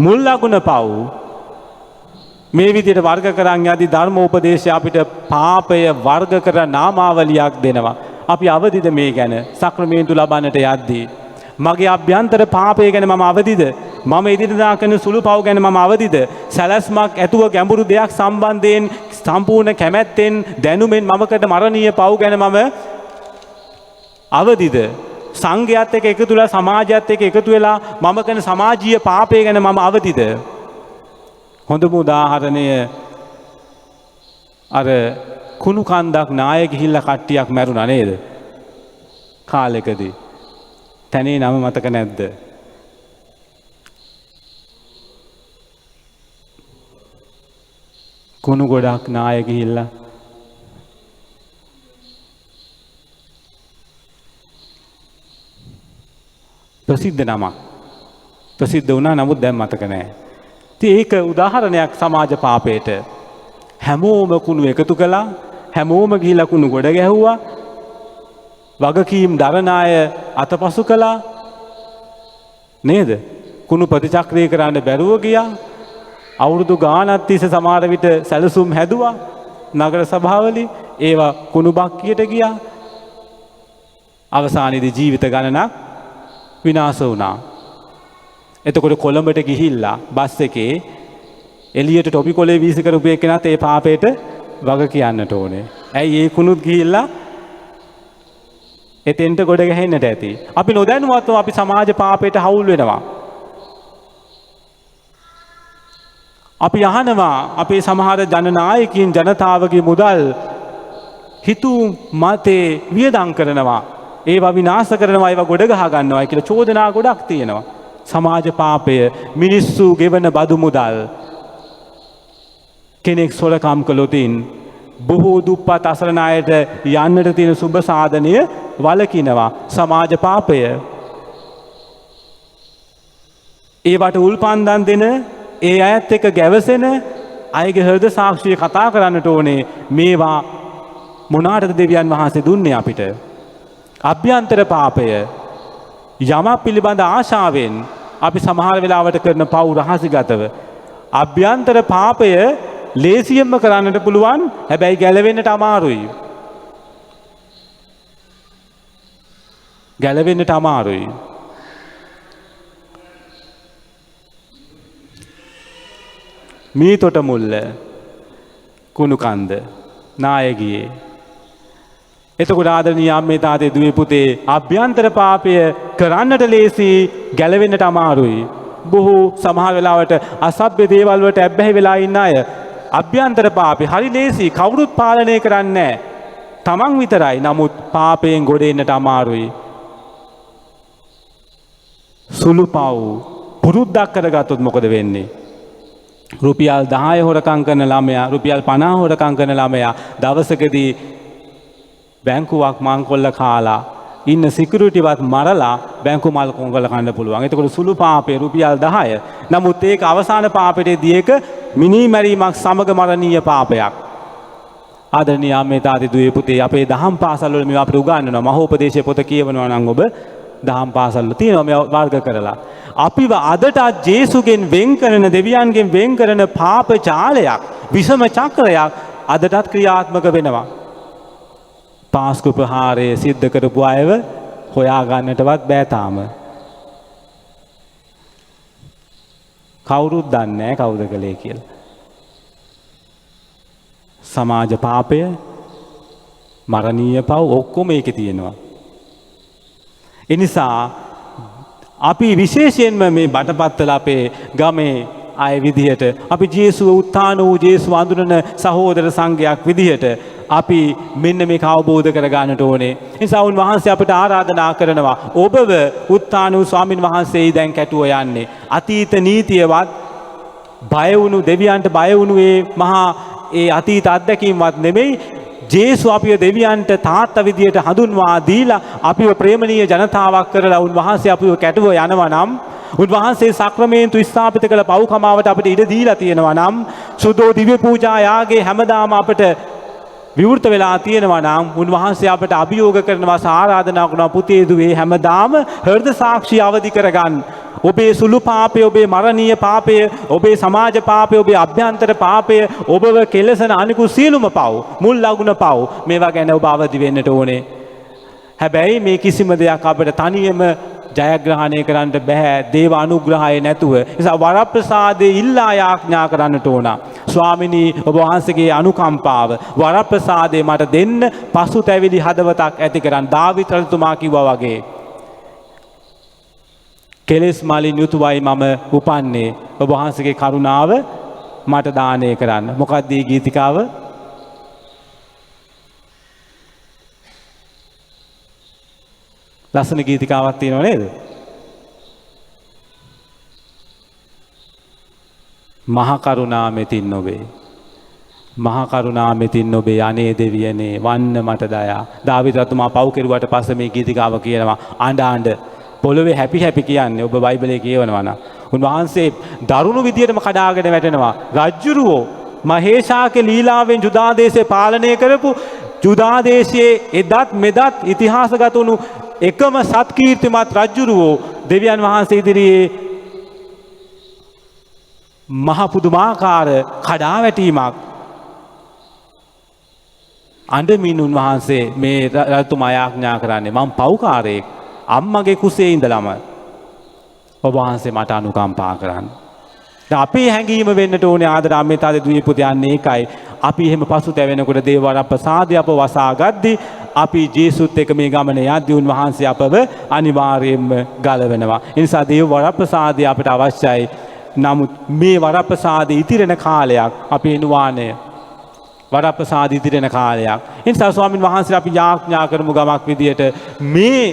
මුල් ලකුණ පව්. මේ විදිහට වර්ග කරන් යදී ධර්මෝපදේශය අපිට පාපය වර්ග කර නාමාවලියක් දෙනවා. අපි අවදිද මේ ගැන සක්‍රමේන්තු ලබන්නට යද්දී? මගේ අභ්‍යන්තර පාපය ගැන මම අවදිද? මම එදිනෙදා කරන සුළු පව් ගැන මම අවදිද? සැලැස්මක් ඇතුව ගැඹුරු දෙයක් සම්බන්ධයෙන් සම්පූර්ණ කැමැත්තෙන් දැනුමෙන් මම කරන මරණීය පව් ගැන මම අවදිද? සංඝයාත් එක්ක එකතු වෙලා සමාජයත් එක්ක එකතු වෙලා මම කරන සමාජීය පාපය ගැන මම අවදිද? හොඳම උදාහරණය අර කුණු කන්දක් නාය ගිහිල්ලා කට්ටියක් මැරුණා නේද? කාලෙකදී. තැනේ නම මතක නැද්ද? කුණු ගොඩක් නාය ගිහිල්ලා ප්‍රසිද්ධ නමක්. ප්‍රසිද්ධ වුණා නමුත් දැන් මතක නැහැ. ඉතින් ඒක උදාහරණයක් සමාජ පාපයට. හැමෝම කුණු එකතු කළා, හැමෝම ගිහිලා කුණු ගොඩ ගැහුවා. වගකීම් දරන අය අතපසු කළා. නේද? කුණු ප්‍රතිචක්‍රීය කරන්න බැරුව ගියා. අවුරුදු ගාණක් තිස්සේ සමහර විට සැලසුම් හැදුවා. නගර සභාවලින් ඒවා කුණු බක්කියට ගියා. අවසානයේදී ජීවිත ගණනක් විනාශ වුණා. එතකොට කොළඹට ගිහිල්ලා බස් එකේ එළියට ටොපි කොලේ වීසි කරපු එකනත් ඒ පාපයට වග කියන්නට ඕනේ. ඇයි ඒ කුණුත් ගිහිල්ලා එතෙන්ට ගොඩ ගැහෙන්නට ඇති. අපි නොදැනුවත්වම අපි සමාජ පාපයට හවුල් වෙනවා. අපි අහනවා අපේ සමහර ජනනායකයින් ජනතාවගේ මුදල් හිතු මතේ වියදම් කරනවා. ඒවා විනාශ කරනවා, ඒවා ගොඩ ගහ ගන්නවා කියලා චෝදනා ගොඩක් තියෙනවා. සමාජ පාපය මිනිස්සු ගෙවන බදු මුදල් කෙනෙක් සොරකම් කළොතින් බොහෝ දුප්පත් අසරණ අයට යන්නට තියෙන සුබ සාධනය වළකිනවා. සමාජ පාපය. ඒවට උල්පන්දම් දෙන, ඒ අයත් එක්ක ගැවසෙන අයගේ හෘද සාක්ෂිය කතා කරන්නට ඕනේ. මේවා මොනාටද දෙවියන් වහන්සේ දුන්නේ අපිට? අභ්‍යන්තර පාපය. යමක් පිළිබඳ ආශාවෙන් අපි සමහර වෙලාවට කරන පව් රහසිගතව. අභ්‍යන්තර පාපය ලේසියෙන්ම කරන්නට පුළුවන්, හැබැයි ගැලවෙන්නට අමාරුයි. ගැලවෙන්නට අමාරුයි. මීතොට මුල්ල, කුණු කන්ද, නායගියේ. එතකොට ආදරණීය අම්මේ තාත්තේ දුවේ පුතේ, අභ්‍යන්තර පාපය කරන්නට ලේසි, ගැලවෙන්නට අමාරුයි. බොහෝ සමහර වෙලාවට අසභ්‍ය දේවල් වලට ඇබ්බැහි වෙලා ඉන්න අය අභ්‍යන්තර පාපේ හරි ලේසි, කවුරුත් පාලනය කරන්නේ නැහැ. තමන් විතරයි. නමුත් පාපයෙන් ගොඩ එන්නට අමාරුයි. සුළු පව් පුරුද්දක් කරගත්තොත් මොකද වෙන්නේ? රුපියල් 10 හොරකම් කරන ළමයා, රුපියල් 50 හොරකම් කරන ළමයා දවසකදී බැංකුවක් මංකොල්ල කාලා ඉන්න සිකියුරිටිවත් මරලා බැංකු මල් කොංගල කන්න පුළුවන්. එතකොට සුළු පාපේ රුපියල් 10. නමුත් ඒක අවසාන පාපෙටදී ඒක මිනී මැරීමක් සමග මරණීය පාපයක්. ආදරණීය අම්මේ තාත්තේ දුවේ පුතේ, අපේ දහම් පාසල් වල මේවා අපිට උගන්වනවා. මහෝපදේශයේ පොත කියවනවා නම් ඔබ දහම් පාසල් වල තියෙනවා මේවා වර්ග කරලා. අපිව අදටත් ජේසුගෙන් වෙන් කරන, දෙවියන්ගෙන් වෙන් කරන පාප ජාලයක්, විෂම චක්‍රයක් අදටත් ක්‍රියාත්මක වෙනවා. පාස්කු ප්‍රහාරය සිද්ධ කරපු අයව හොයා ගන්නටවත් බෑ තාම. කවුරුත් දන්නේ නැහැ කවුද කළේ කියලා. සමාජ පාපය, මරණීය පව් ඔක්කොම ඒකේ තියෙනවා. ඒ නිසා අපි විශේෂයෙන්ම මේ බටපත්තල අපේ ගමේ අය විදිහට, අපි ජේසුව උත්ථාන වූ ජේසුව අඳුරන සහෝදර සංඝයක් විදිහට අපි මෙන්න මේක අවබෝධ කර ගන්නට ඕනේ. නිසා උන්වහන්සේ අපිට ආරාධනා කරනවා, ඔබව උත්ථාන වූ ස්වාමින් වහන්සේයි දැන් කැටුව යන්නේ. අතීත නීතියවත් බය වුණු, දෙවියන්ට බය වුණු මහා අතීත අත්දැකීම්වත් නෙමෙයි. ජේසු අපිව දෙවියන්ට තාත්තා විදියට හඳුන්වා දීලා අපිව ප්‍රේමණීය ජනතාවක් කරලා උන්වහන්සේ අපිව කැටුව යනවා නම් උන්වහන්සේ සක්‍රමේන්තු ස්ථාපිත කළ පව්කමාවට අපිට ඉඩ දීලා තියෙනවා නම් සුදෝ දිව්‍ය පූජා යාගේ හැමදාම අපිට විවෘත වෙලා තියෙනවා නම් උන්වහන්සේ අපට අභියෝග කරනවා ආරාධනා කරනවා පුතේ දුවේ හැමදාම හෘද සාක්ෂිය අවදි කරගන්න. ඔබේ සුළු පාපය, ඔබේ මරණීය පාපය, ඔබේ සමාජ පාපය, ඔබේ අභ්‍යන්තර පාපය, ඔබව කෙලසන අනිකුත් සියලුම පව්, මුල් ලගුණ පව් මේවා ගැන ඔබ අවදි වෙන්නට ඕනේ. හැබැයි මේ කිසිම දෙයක් අපිට තනියම ජයග්‍රහණය කරන්න බෑ දේව අනුග්‍රහය නැතුව. ඒ නිසා වරප්‍රසාදේ ඉල්ලා යාඥා කරන්නට ඕන. ස්වාමිනී ඔබ වහන්සේගේ අනුකම්පාව වරප්‍රසාදේ මට දෙන්න පසුතැවිලි හදවතක් ඇති කරන් දාවිත් රජතුමා කිව්වා වගේ. කෙලෙස් මලින් යුතුවයි මම උපන්නේ. ඔබ වහන්සේගේ කරුණාව මට දානය කරන්න. මොකක්ද මේ ගීතිකාව? ලස්සන ගීතිකාවක් තියෙනව නේද? මහා කරුණා මෙතින් ඔබේ, මහා කරුණා මෙතින් ඔබේ අනේ දෙවියනේ වන්න මට දයා. දාවිද රජතුමා පව් කෙරුවට පස්සේ මේ ගීතිකාව කියනවා අඬ අඬ පොළවේ හැපි හැපි කියන්නේ. ඔබ බයිබලයේ කියවනවා නම් උන්වහන්සේ දරුණු විදියටම කඩාගෙන වැටෙනවා. රජ්ජුරුවෝ මහේෂාගේ ලීලාවෙන් ජුදා දේශේ පාලනය කරපු ජුදා දේශයේ එදත් මෙදත් ඉතිහාසගත වුණු එකම සත්කීර්තිමත් රජ්ජුරුවෝ දෙවියන් වහන්සේ ඉදිරියේ මහ පුදුමාකාර කඩාවැටීමක් අඬමින් උන්වහන්සේ මේ රජතුමා ආඥා කරන්නේ මම පව්කාරයෙක් අම්මගේ කුසේ ඉඳලම ඔබ වහන්සේ මට අනුකම්පා කරන්න. අපේ හැඟීම වෙන්නට ඕනේ ආදර අම්මේ තාත්තේ දුවේ පුතේ යන්නේ ඒකයි. අපි එහෙම පසුතැවෙනකොට දේව වරප්‍රසාදය අපව වසා ගද්දී අපි ජේසුත් එක්ක මේ ගමනේ යද්දී උන්වහන්සේ අපව අනිවාර්යයෙන්ම ගලවනවා. ඒ නිසා දේව වරප්‍රසාදය අපට අවශ්‍යයි. නමුත් මේ වරප්‍රසාදය ඉතිරෙන කාලයක් අපේ නුවාණය වරප්‍රසාදය ඉතිරෙන කාලයක්. ඒ නිසා ස්වාමින් වහන්සේලා අපි යාඥා කරමු ගමක් විදියට මේ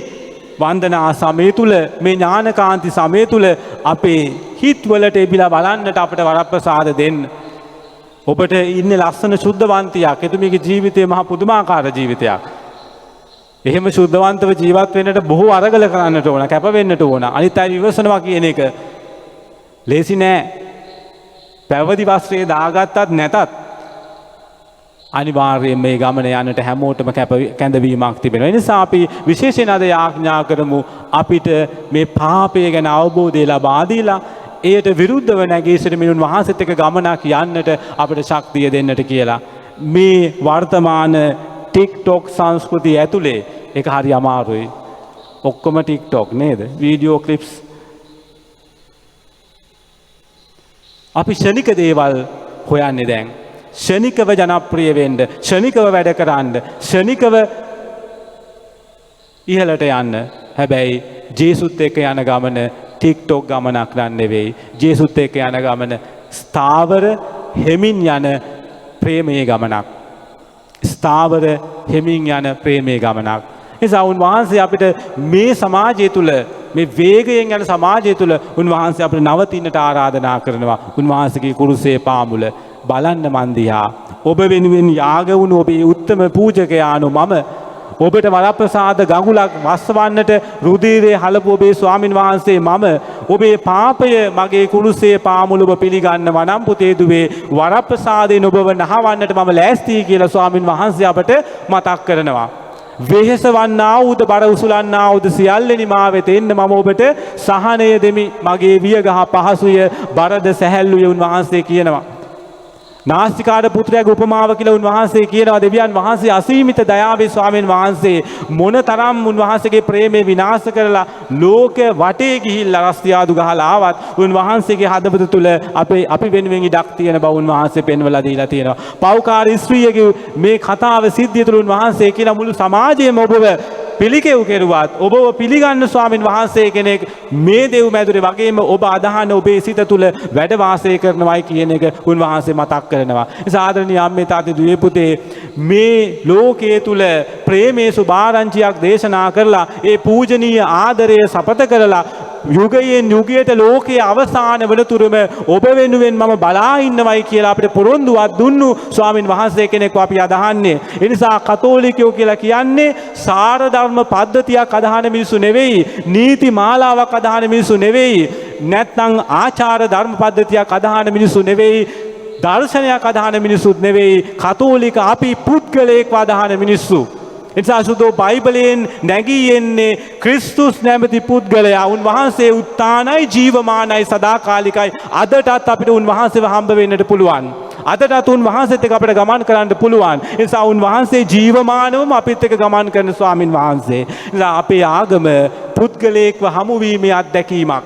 වන්දනා සමය තුල මේ ඥානකාන්ති සමය තුල අපේ හිත්වලට එබිලා බලන්නට අපට වරප්‍රසාද දෙන්න. ඔබට ඉන්නේ ලස්සන සුද්ධවන්තියක්. එතුමියගේ ජීවිතය මහා පුදුමාකාර ජීවිතයක්. එහෙම සුද්ධවන්තව ජීවත් වෙන්නට බොහෝ අරගල කරන්නට ඕන, කැප වෙන්නට ඕන. අනිත් අය විවසනවා කියන එක ලේසි නෑ. පැවිදි වස්ත්‍රය දාගත්තත් නැතත් අනිවාර්යයෙන් මේ ගමන යන්නට හැමෝටම කැඳවීමක් තිබෙනවා. ඒ නිසා අපි විශේෂයෙන් අද යාඥා කරමු අපිට මේ පාපය ගැන අවබෝධය ලබා දීලා එයට විරුද්ධව නැගී සිටින වහන්සේත් එක්ක ගමනක් යන්නට අපිට ශක්තිය දෙන්නට කියලා. මේ වර්තමාන TikTok සංස්කෘතිය ඇතුලේ ඒක හරි අමාරුයි. ඔක්කොම TikTok නේද? Video clips. අපි ශනික දේවල් හොයන්නේ දැන්. ශනිකව ජනප්‍රිය වෙන්න, ශනිකව වැඩ කරන්න, ශනිකව ඉහළට යන්න. හැබැයි ජේසුත් එක්ක යන ගමන TikTok ගමනක් නෙවෙයි. ජේසුත් එක්ක යන ගමන ස්ථාවර හෙමින් යන ප්‍රේමයේ ගමනක්. ස්ථාවර හෙමින් යන ප්‍රේමයේ ගමනක්. නිසා උන්වහන්සේ අපිට මේ සමාජය තුළ මේ වේගයෙන් යන සමාජය තුළ උන්වහන්සේ අපිට නවතින්නට ආරාධනා කරනවා. උන්වහන්සේගේ කුරුසේ පාමුල බලන්න මන් දිහා. ඔබ වෙනුවෙන් යාග වුණු ඔබේ උත්තම පූජකයාණෝ මම ඔබට වරප්‍රසාද ගඟුලක් වස්වන්නට රුධිරේ හලපු ඔබේ ස්වාමින් වහන්සේ මම ඔබේ පාපය මගේ කුරුසේ පාමුල ඔබ පිළිගන්නවා නම් පුතේ දුවේ වරප්‍රසාදයෙන් ඔබව නහවන්නට මම ලෑස්තියි කියලා ස්වාමින් වහන්සේ අපට මතක් කරනවා. වෙහෙස වන්නා වූද බර උසුලන්නා වූද සියල්ලෙනි මා වෙත එන්න මම ඔබට සහනය දෙමි. මගේ වියගහ පහසුය බරද සැහැල්ලුය උන්වහන්සේ කියනවා. නාස්තිකාට පුත්‍රයාගේ උපමාව කියලා උන්වහන්සේ කියනවා. දෙවියන් වහන්සේ අසීමිත දයාවේ ස්වාමීන් වහන්සේ මොනතරම් උන්වහන්සේගේ ප්‍රේමය විනාශ කරලා ලෝක වටේ ගිහිල්ලා රස්තියාදු ගහලා ආවත් උන්වහන්සේගේ හදවත තුල අපි වෙනුවෙන් ඉඩක් තියෙන බව උන්වහන්සේ පෙන්වලා දීලා තියෙනවා. පෞකාරී ස්ත්‍රියගේ මේ කතාව සිද්ධිය තුල උන්වහන්සේ කියන මුළු සමාජයේම ඔබව පිළිකෙව් කෙරුවත් ඔබව පිළිගන්න ස්වාමින් වහන්සේ කෙනෙක් මේ දෙව් මැදුරේ වගේම ඔබ අදහන ඔබේ සිත තුළ වැඩ වාසය කරනවායි කියන එක උන්වහන්සේ මතක් කරනවා. ඒ ආදරණීය අම්මේ තාත්තේ දුවේ පුතේ මේ ලෝකයේ තුල ප්‍රේමයේ සුභාරංචියක් දේශනා කරලා ඒ පූජනීය ආදරය සපත කරලා යුගයෙන් යුගයට ලෝකයේ අවසාන වනතුරුම ඔබ වෙනුවෙන් මම බලා ඉන්නවයි කියලා අපිට පොරොන්දුවක් දුන්නු ස්වාමින් වහන්සේ කෙනෙක්ව අපි අදහන්නේ. ඒ නිසා කතෝලිකයෝ කියලා කියන්නේ සාර ධර්ම පද්ධතියක් අදහන මිනිස්සු නෙවෙයි, නීති මාලාවක් අදහන මිනිස්සු නෙවෙයි. නැත්නම් ආචාර ධර්ම පද්ධතියක් අදහන මිනිස්සු නෙවෙයි, දර්ශනයක් අදහන මිනිස්සුත් නෙවෙයි, කතෝලික අපි පුද්ගලයෙක්ව අදහන මිනිස්සු. එනිසා සුදෝ බයිබලයෙන් නැගී එන්නේ ක්‍රිස්තුස් නැමැති පුද්ගලයා. උන්වහන්සේ උත්තානයි, ජීවමානයි, සදාකාලිකයි. අදටත් අපිට උන්වහන්සේව හම්බ වෙන්නට පුළුවන්. අදටත් උන්වහන්සේත් එක්ක අපිට ගමන් කරන්න පුළුවන්. ඒ නිසා උන්වහන්සේ ජීවමානවම අපිත් එක්ක ගමන් කරන ස්වාමින් වහන්සේ. නිසා අපේ ආගම පුද්ගලයෙක්ව හමු වීමේ අත්දැකීමක්.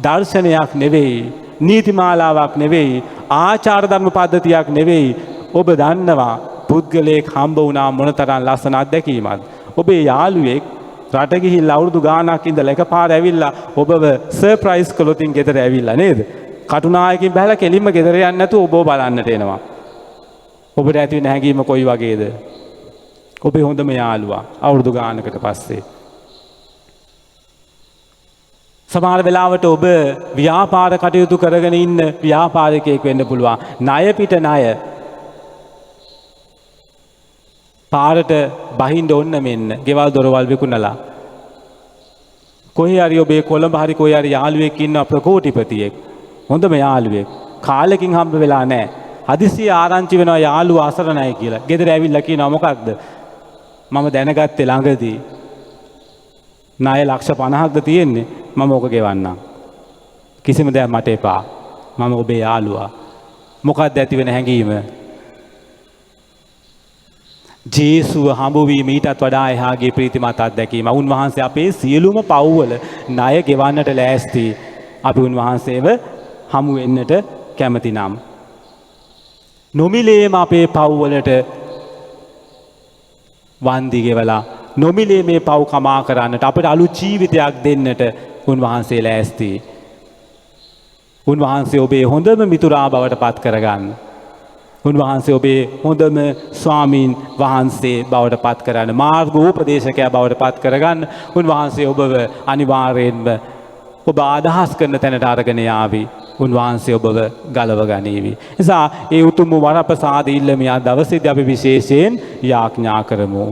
දර්ශනයක් නෙවෙයි, නීතිමාලාවක් නෙවෙයි, ආචාර ධර්ම පද්ධතියක් නෙවෙයි. ඔබ දන්නවා පුද්ගලයෙක් හම්බ වුණා මොනතරම් ලස්සන අත්දැකීමක්ද. ඔබේ යාළුවෙක් රට ගිහිල්ලා අවුරුදු ගාණක් ඉඳලා එකපාර ඇවිල්ලා ඔබව සර්ප්‍රයිස් කළොතින් ගෙදර ඇවිල්ලා නේද? කටුනායකින් බහලා කෙලින්ම ගෙදර යන්නේ නැතුව ඔබව බලන්නට එනවා. ඔබට ඇති වෙන හැඟීම කොයි වගේද? ඔබේ හොඳම යාළුවා අවුරුදු ගානකට පස්සේ. සමහර වෙලාවට ඔබ ව්‍යාපාර කටයුතු කරගෙන ඉන්න ව්‍යාපාරිකයෙක් වෙන්න පුළුවන්. ණය පිට ණය. පාරට බහින්න ඕන්න මෙන්න. ගෙවල් දොරවල් විකුණලා. කොහේ හරි ඔබේ කොළඹ හරි කොහේ හරි යාළුවෙක් ඉන්න ප්‍රකෝටිපතියෙක්. හොඳම යාළුවෙක්. කාලෙකින් හම්බ වෙලා නැහැ. හදිසියෙ ආරංචි වෙනවා යාළුවා අසරණයි කියලා. ගෙදර ඇවිල්ලා කියනවා මොකක්ද? මම දැනගත්තේ ළඟදී ණය ලක්ෂ 50ක්ද තියෙන්නේ. මම ඕක ගෙවන්නම්. කිසිම දෙයක් මට එපා. මම ඔබේ යාළුවා. මොකක්ද ඇති වෙන හැඟීම? ජේසුව හම්බවීම ඊටත් වඩා එහාගේ ප්‍රීතිමත් අත්දැකීම. උන්වහන්සේ අපේ සියලුම පව්වල ණය ගෙවන්නට ලෑස්ති. අපි උන්වහන්සේව හමු වෙන්නට කැමති නම් නොමිලේම අපේ පව්වලට වන්දි ගෙවලා නොමිලේ මේ පව් කමා කරන්නට අපිට අලුත් ජීවිතයක් දෙන්නට උන්වහන්සේ ලෑස්ති. උන්වහන්සේ ඔබේ හොඳම මිතුරා බවට පත් කරගන්න. උන්වහන්සේ ඔබේ හොඳම ස්වාමීන් වහන්සේ බවට පත් කරන්න, මාර්ගෝපදේශකයා බවට පත් කරගන්න. උන්වහන්සේ ඔබව අනිවාර්යෙන්ම ඔබ අදහස් කරන තැනට අරගෙන යාවි. උන්වහන්සේ ඔබව ගලව ගනීවි. නිසා ඒ උතුම් වරප්‍රසාද ඉල්ලමියා දවසේදී අපි විශේෂයෙන් යාඥා කරමු.